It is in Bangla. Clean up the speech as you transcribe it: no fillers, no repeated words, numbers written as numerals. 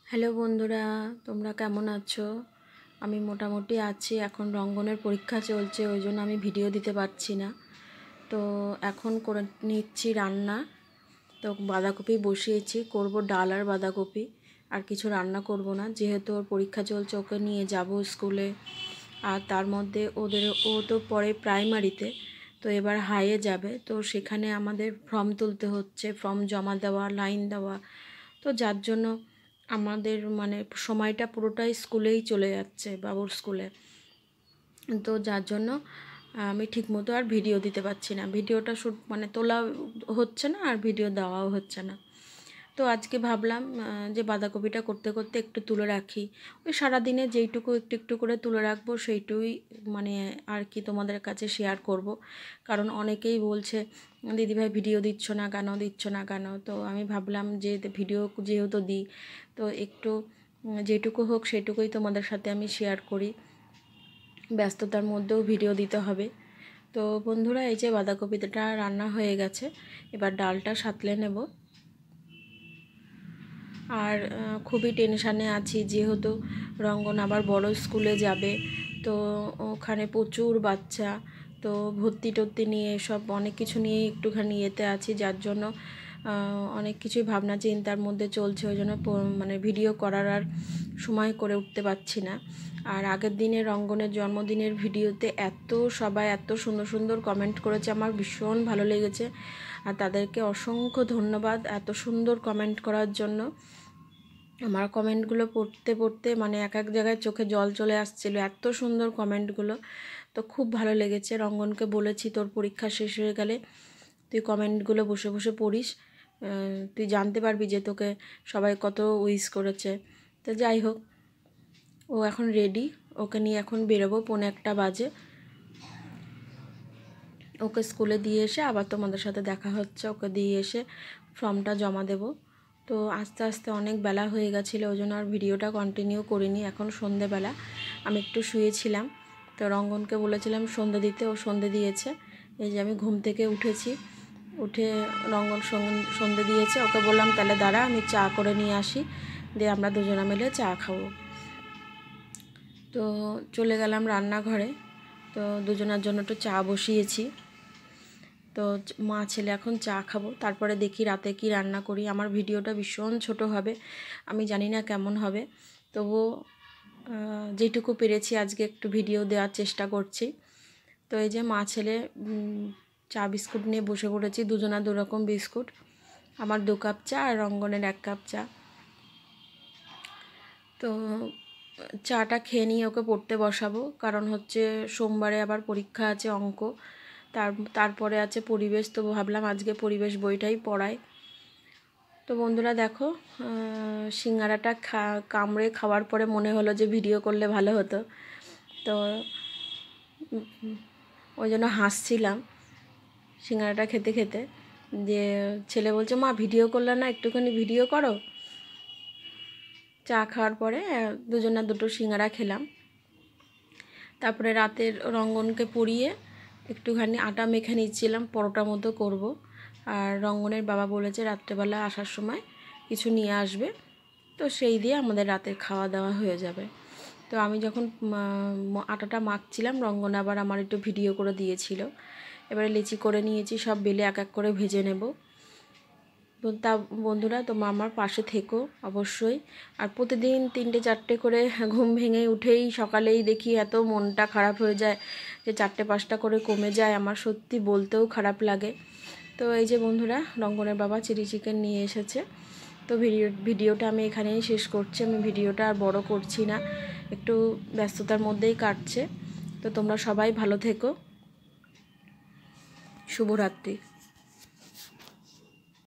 হ্যালো বন্ধুরা, তোমরা কেমন আছো? আমি মোটামুটি আছি। এখন রঙ্গনের পরীক্ষা চলছে, ওই জন্য আমি ভিডিও দিতে পারছি না। তো এখন করে নিচ্ছি রান্না। তো বাঁধাকপি বসিয়েছি, করব ডাল আর বাঁধাকপি, আর কিছু রান্না করব না, যেহেতু ওর পরীক্ষা চলছে, ওকে নিয়ে যাব স্কুলে। আর তার মধ্যে ও তো পড়ে প্রাইমারিতে, তো এবার হাইয়ে যাবে, তো সেখানে আমাদের ফর্ম তুলতে হচ্ছে, ফর্ম জমা দেওয়া, লাইন দেওয়া। তো যার জন্য আমাদের সময়টা পুরোটাই স্কুলেই চলে যাচ্ছে, বাবুর স্কুলে। তো যার জন্য আমি ঠিকমতো আর ভিডিও দিতে পারছি না, ভিডিওটা তোলা হচ্ছে না, আর ভিডিও দেওয়াও হচ্ছে না। তো আজকে ভাবলাম যে বাঁধাকপিটা করতে করতে একটু তুলে রাখি। ওই সারাদিনে যেইটুকু একটু একটু করে তুলে রাখবো, সেইটুই আর কি তোমাদের কাছে শেয়ার করব। কারণ অনেকেই বলছে, দিদিভাই ভিডিও দিচ্ছ না কেন। তো আমি ভাবলাম যে ভিডিও যেহেতু দিই, তো একটু যেটুকু হোক সেটুকুই তোমাদের সাথে আমি শেয়ার করি। ব্যস্ততার মধ্যেও ভিডিও দিতে হবে। তো বন্ধুরা, এই যে বাঁধাকপিটা রান্না হয়ে গেছে, এবার ডালটা সাঁতলে নেব। আর খুবই টেনশানে আছি, যেহেতু রঙ্গন আবার বড় স্কুলে যাবে। তো ওখানে প্রচুর বাচ্চা, তো ভর্তি টর্তি নিয়ে সব অনেক কিছু নিয়ে একটুখানি এতে আছি, যার জন্য অনেক কিছুই ভাবনা চিন্তার মধ্যে চলছে। ওই জন্য ভিডিও করার আর সময় করে উঠতে পারছি না। আর আগের দিনে রঙ্গনের জন্মদিনের ভিডিওতে সবাই এত সুন্দর সুন্দর কমেন্ট করেছে, আমার ভীষণ ভালো লেগেছে। আর তাদেরকে অসংখ্য ধন্যবাদ এত সুন্দর কমেন্ট করার জন্য। আমার কমেন্টগুলো পড়তে পড়তে এক এক জায়গায় চোখে জল চলে আসছিলো, এত সুন্দর কমেন্টগুলো। তো খুব ভালো লেগেছে। রঙ্গনকে বলেছি, তোর পরীক্ষা শেষ হয়ে গেলে তুই কমেন্টগুলো বসে বসে পড়িস, তুই জানতে পারবি যে তোকে সবাই কত উইশ করেছে। তো যাই হোক, ও এখন রেডি, ওকে নিয়ে এখন বেরোবো, 1:45 বাজে। ওকে স্কুলে দিয়ে এসে আবার তোমাদের সাথে দেখা হচ্ছে। ওকে দিয়ে এসে ফর্মটা জমা দেব। তো আস্তে আস্তে অনেক বেলা হয়ে গেছিলো, ওই জন্য আর ভিডিওটা কন্টিনিউ করিনি। এখন সন্ধেবেলা, আমি একটু শুয়েছিলাম। তো রঙ্গনকে বলেছিলাম সন্ধে দিতে, ও সন্ধে দিয়েছে। এই যে আমি ঘুম থেকে উঠেছি, উঠে রঙ্গন সন্ধে দিয়েছে। ওকে বললাম তাহলে দাঁড়া, আমি চা করে নিয়ে আসি, দিয়ে আমরা দুজনে মিলে চা খাবো। তো চলে গেলাম রান্নাঘরে। তো দুজনের জন্য একটু চা বসিয়েছি। তো মা ছেলে এখন চা খাবো, তারপরে দেখি রাতে কি রান্না করি। আমার ভিডিওটা ভীষণ ছোট হবে, আমি জানি না কেমন হবে, তবুও যেটুকু পেরেছি আজকে একটু ভিডিও দেওয়ার চেষ্টা করছি। তো এই যে মা ছেলে চা বিস্কুট নিয়ে বসে পড়েছি, দুজনা দুরকম বিস্কুট। আমার 2 কাপ চা আর রঙ্গনের 1 কাপ চা। তো চাটা খেয়ে নিয়ে ওকে পড়তে বসাবো, কারণ হচ্ছে সোমবারে আবার পরীক্ষা আছে অঙ্ক, তারপরে আছে পরিবেশ। তো ভাবলাম আজকে পরিবেশ বইটাই পড়াই। তো বন্ধুরা দেখো, সিঙ্গারাটা কামড়ে খাওয়ার পরে মনে হলো যে ভিডিও করলে ভালো হতো, তো ওই জন্য হাসছিলাম সিঙ্গারাটা খেতে খেতে। যে ছেলে বলছে, মা ভিডিও করলে না, একটুখানি ভিডিও করো। চা খাওয়ার পরে দুজনে 2টো সিঙ্গারা খেলাম। তারপরে রাতের রঙ্গনকে পরিয়ে একটুখানি আটা মেখে নিচ্ছিলাম, পরোটা মতো করব। আর রঙ্গনের বাবা বলেছে রাত্রেবেলা আসার সময় কিছু নিয়ে আসবে, তো সেই দিয়ে আমাদের রাতের খাওয়া দাওয়া হয়ে যাবে। তো আমি যখন আটাটা মাখছিলাম, রঙ্গন আবার আমার একটু ভিডিও করে দিয়েছিল। এবারে লেচি করে নিয়েছি, সব বেলে এক এক করে ভেজে নেব। তা বন্ধুরা, তোমরা আমার পাশে থেকো অবশ্যই। আর প্রতিদিন 3টে-4টে করে ঘুম ভেঙে উঠেই সকালেই দেখি এত মনটা খারাপ হয়ে যায় যে 4টে-5টা করে কমে যায়, আমার সত্যি বলতেও খারাপ লাগে। তো এই যে বন্ধুরা, রঙ্গনের বাবা চিলি চিকেন নিয়ে এসেছে। তো ভিডিওটা আমি এখানেই শেষ করছি। আমি ভিডিওটা আর বড় করছি না, একটু ব্যস্ততার মধ্যেই কাটছে। তো তোমরা সবাই ভালো থেকো, শুভরাত্রি।